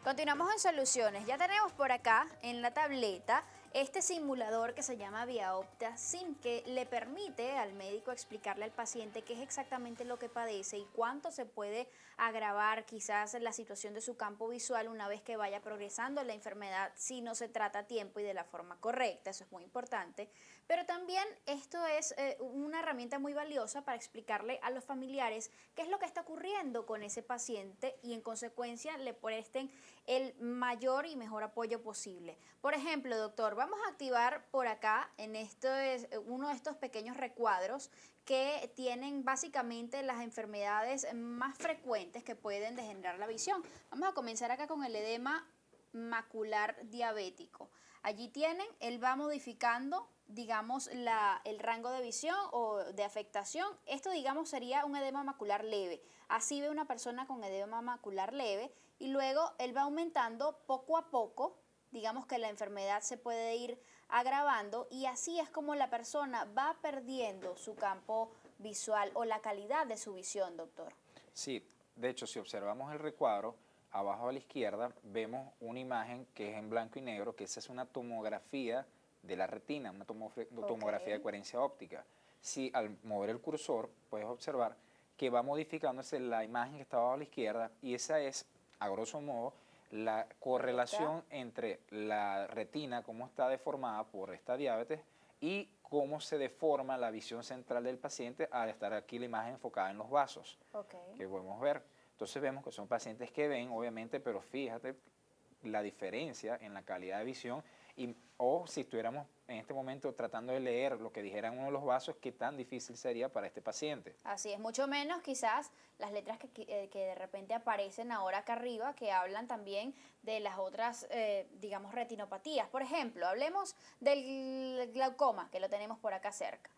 Continuamos en soluciones. Ya tenemos por acá en la tableta este simulador que se llama ViaOpta Sim, que le permite al médico explicarle al paciente qué es exactamente lo que padece y cuánto se puede agravar quizás la situación de su campo visual una vez que vaya progresando la enfermedad si no se trata a tiempo y de la forma correcta. Eso es muy importante. Pero también esto es una herramienta muy valiosa para explicarle a los familiares qué es lo que está ocurriendo con ese paciente y en consecuencia le presten el mayor y mejor apoyo posible. Por ejemplo, doctor, vamos a activar por acá en uno de estos pequeños recuadros que tienen básicamente las enfermedades más frecuentes que pueden degenerar la visión. Vamos a comenzar acá con el edema macular diabético. Allí tienen, él va modificando, digamos, el rango de visión o de afectación. Esto, digamos, sería un edema macular leve. Así ve una persona con edema macular leve y luego él va aumentando poco a poco. Digamos que la enfermedad se puede ir agravando y así es como la persona va perdiendo su campo visual o la calidad de su visión, doctor. Sí, de hecho, si observamos el recuadro, abajo a la izquierda vemos una imagen que es en blanco y negro, que esa es una tomografía de la retina, una tomografía de coherencia óptica. Si al mover el cursor puedes observar que va modificándose la imagen que está abajo a la izquierda y esa es, a grosso modo, la correlación entre la retina, cómo está deformada por esta diabetes y cómo se deforma la visión central del paciente al estar aquí la imagen enfocada en los vasos que podemos ver. Entonces vemos que son pacientes que ven, obviamente, pero fíjate la diferencia en la calidad de visión o si estuviéramos en este momento tratando de leer lo que dijera en uno de los vasos, qué tan difícil sería para este paciente. Así es, mucho menos quizás las letras que de repente aparecen ahora acá arriba, que hablan también de las otras, digamos, retinopatías. Por ejemplo, hablemos del glaucoma, que lo tenemos por acá cerca.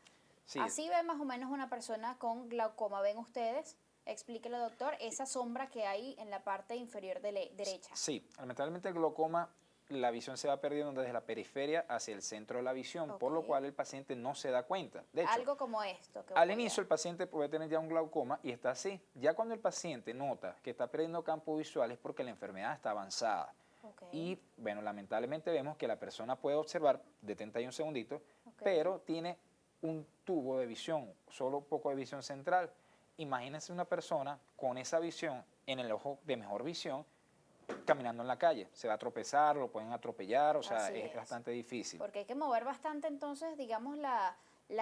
Sí. Así ve más o menos una persona con glaucoma. ¿Ven ustedes? Explíquelo, doctor, esa sombra que hay en la parte inferior derecha. Sí, lamentablemente el glaucoma, la visión se va perdiendo desde la periferia hacia el centro de la visión, por lo cual el paciente no se da cuenta. De hecho, algo como esto. Al inicio el paciente puede tener ya un glaucoma y está así. Ya cuando el paciente nota que está perdiendo campo visual es porque la enfermedad está avanzada. Y bueno, lamentablemente vemos que la persona puede observar, detente ahí un segundito, pero tiene un tubo de visión, solo poco de visión central. Imagínense una persona con esa visión en el ojo de mejor visión caminando en la calle. Se va a tropezar, lo pueden atropellar, o sea, es bastante difícil. Porque hay que mover bastante entonces, digamos, la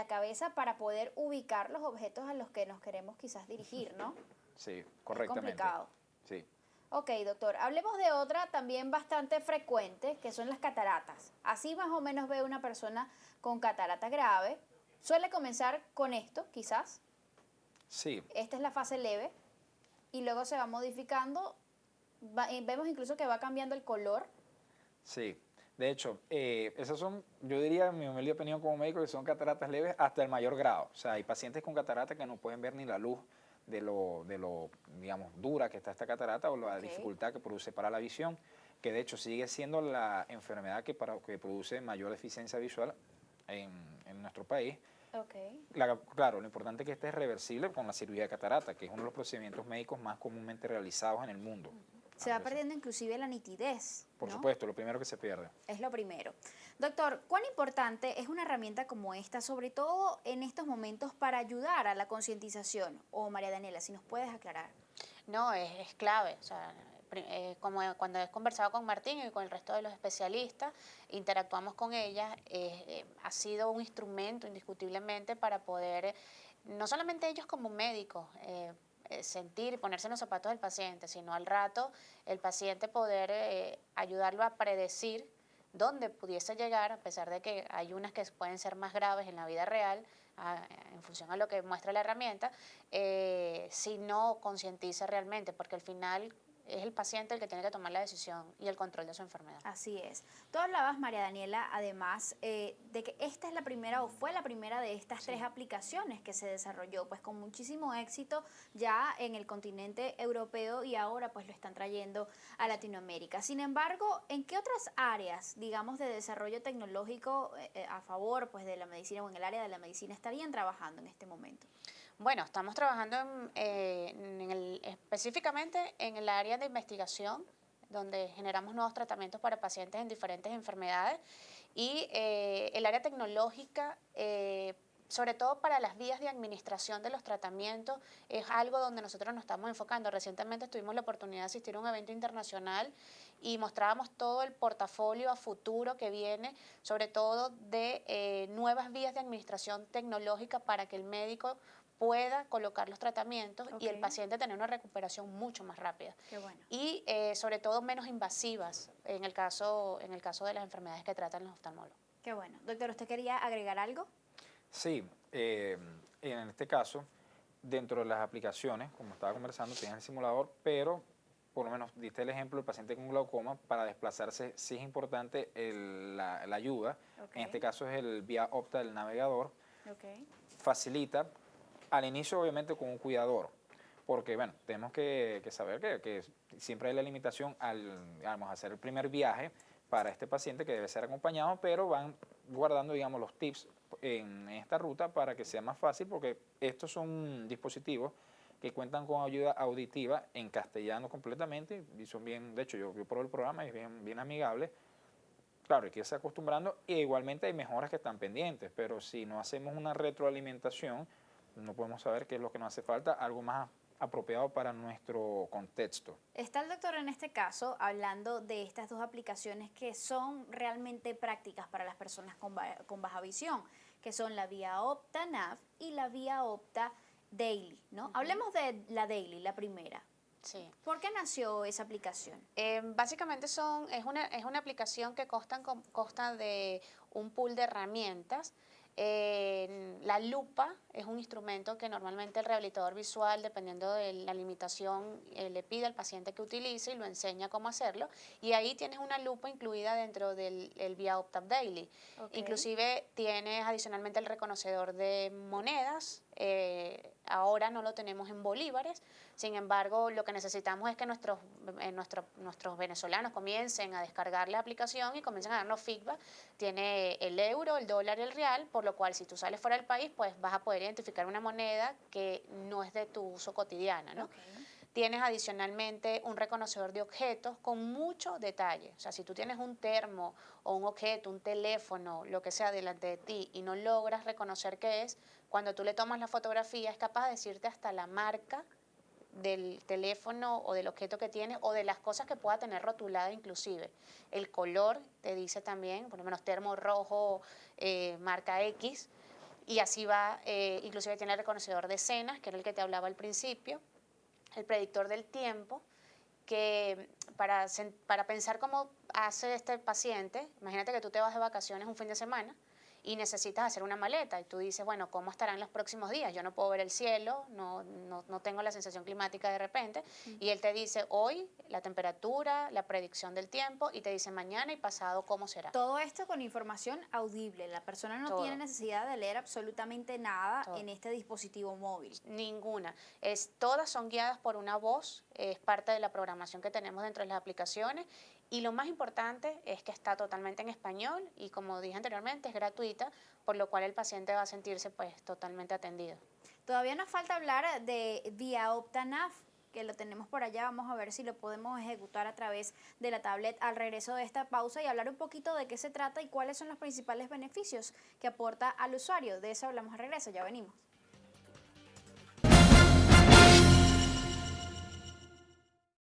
cabeza para poder ubicar los objetos a los que nos queremos quizás dirigir, ¿no? Sí, correctamente. Es complicado. Sí. Ok, doctor, hablemos de otra también bastante frecuente, que son las cataratas. Así más o menos ve una persona con catarata grave. Suele comenzar con esto, quizás. Sí. Esta es la fase leve y luego se va modificando. Vemos incluso que va cambiando el color. Sí. De hecho, esas son, yo diría, en mi humilde opinión como médico, que son cataratas leves hasta el mayor grado. O sea, hay pacientes con catarata que no pueden ver ni la luz de lo digamos, dura que está esta catarata o la dificultad que produce para la visión, que de hecho sigue siendo la enfermedad que produce mayor deficiencia visual en nuestro país. Claro, lo importante es que este es reversible con la cirugía de catarata, que es uno de los procedimientos médicos más comúnmente realizados en el mundo. Se va perdiendo inclusive la nitidez, Por supuesto, lo primero que se pierde. Es lo primero. Doctor, ¿cuán importante es una herramienta como esta, sobre todo en estos momentos, para ayudar a la concientización? O María Daniela, si nos puedes aclarar. No, es clave. O sea, como cuando he conversado con Martín y con el resto de los especialistas, interactuamos con ella, ha sido un instrumento indiscutiblemente para poder, no solamente ellos como médicos, sentir y ponerse en los zapatos del paciente, sino al rato el paciente poder ayudarlo a predecir dónde pudiese llegar, a pesar de que hay unas que pueden ser más graves en la vida real, en función a lo que muestra la herramienta, si no concientiza realmente, porque al final es el paciente el que tiene que tomar la decisión y el control de su enfermedad. Así es. Tú hablabas, María Daniela, además, de que esta es la primera o fue la primera de estas tres aplicaciones que se desarrolló, pues con muchísimo éxito ya en el continente europeo y ahora pues lo están trayendo a Latinoamérica. Sin embargo, ¿en qué otras áreas, digamos, de desarrollo tecnológico a favor pues de la medicina o en el área de la medicina estarían trabajando en este momento? Bueno, estamos trabajando específicamente en el área de investigación donde generamos nuevos tratamientos para pacientes en diferentes enfermedades. Y el área tecnológica, sobre todo para las vías de administración de los tratamientos, es algo donde nosotros nos estamos enfocando. Recientemente tuvimos la oportunidad de asistir a un evento internacional y mostrábamos todo el portafolio a futuro que viene, sobre todo de nuevas vías de administración tecnológica para que el médico pueda colocar los tratamientos y el paciente tener una recuperación mucho más rápida. Qué bueno. Y sobre todo menos invasivas en el caso de las enfermedades que tratan los oftalmólogos. Qué bueno. Doctor, ¿usted quería agregar algo? Sí, en este caso, dentro de las aplicaciones, como estaba conversando, tienes el simulador, pero por lo menos diste el ejemplo del paciente con glaucoma, para desplazarse sí es importante la ayuda. En este caso es el vía opta del navegador. Facilita, al inicio obviamente con un cuidador, porque bueno, tenemos que saber que siempre hay la limitación al, digamos, hacer el primer viaje para este paciente, que debe ser acompañado, pero van guardando, digamos, los tips en esta ruta para que sea más fácil, porque estos son dispositivos que cuentan con ayuda auditiva en castellano completamente y son bien, de hecho yo probé el programa y es bien amigable. Claro, hay que irse acostumbrando, e igualmente hay mejoras que están pendientes, pero si no hacemos una retroalimentación, no podemos saber qué es lo que nos hace falta, algo más apropiado para nuestro contexto. Está el doctor en este caso hablando de estas dos aplicaciones que son realmente prácticas para las personas con baja visión, que son la Vía Opta Nav y la Vía Opta Daily, ¿no? Hablemos de la Daily, la primera. Sí. ¿Por qué nació esa aplicación? Básicamente es una aplicación que consta de un pool de herramientas. La lupa es un instrumento que normalmente el rehabilitador visual, dependiendo de la limitación, le pide al paciente que utilice y lo enseña cómo hacerlo. Y ahí tienes una lupa incluida dentro del Vía Opta Daily. Inclusive tienes adicionalmente el reconocedor de monedas. Ahora no lo tenemos en bolívares. Sin embargo, lo que necesitamos es que nuestros venezolanos comiencen a descargar la aplicación y comiencen a darnos feedback. Tiene el euro, el dólar y el real, por lo cual si tú sales fuera del país, pues vas a poder identificar una moneda que no es de tu uso cotidiana, ¿no? Tienes adicionalmente un reconocedor de objetos con mucho detalle. O sea, si tú tienes un termo o un objeto, un teléfono, lo que sea delante de ti y no logras reconocer qué es, cuando tú le tomas la fotografía es capaz de decirte hasta la marca del teléfono o del objeto que tiene o de las cosas que pueda tener rotulada inclusive. El color te dice también, por lo menos termo rojo, marca X, y así va, inclusive tiene el reconocedor de escenas, que era el que te hablaba al principio, el predictor del tiempo, que para pensar cómo hace este paciente, imagínate que tú te vas de vacaciones un fin de semana y necesitas hacer una maleta y tú dices, bueno, ¿cómo estarán los próximos días? Yo no puedo ver el cielo, no tengo la sensación climática de repente, y él te dice hoy la temperatura, la predicción del tiempo, y te dice mañana y pasado cómo será. Todo esto con información audible. La persona no tiene necesidad de leer absolutamente nada en este dispositivo móvil. Ninguna. Todas son guiadas por una voz, es parte de la programación que tenemos dentro de las aplicaciones. Y lo más importante es que está totalmente en español y, como dije anteriormente, es gratuita, por lo cual el paciente va a sentirse pues totalmente atendido. Todavía nos falta hablar de Vía Opta Nav, que lo tenemos por allá. Vamos a ver si lo podemos ejecutar a través de la tablet al regreso de esta pausa y hablar un poquito de qué se trata y cuáles son los principales beneficios que aporta al usuario. De eso hablamos al regreso, ya venimos.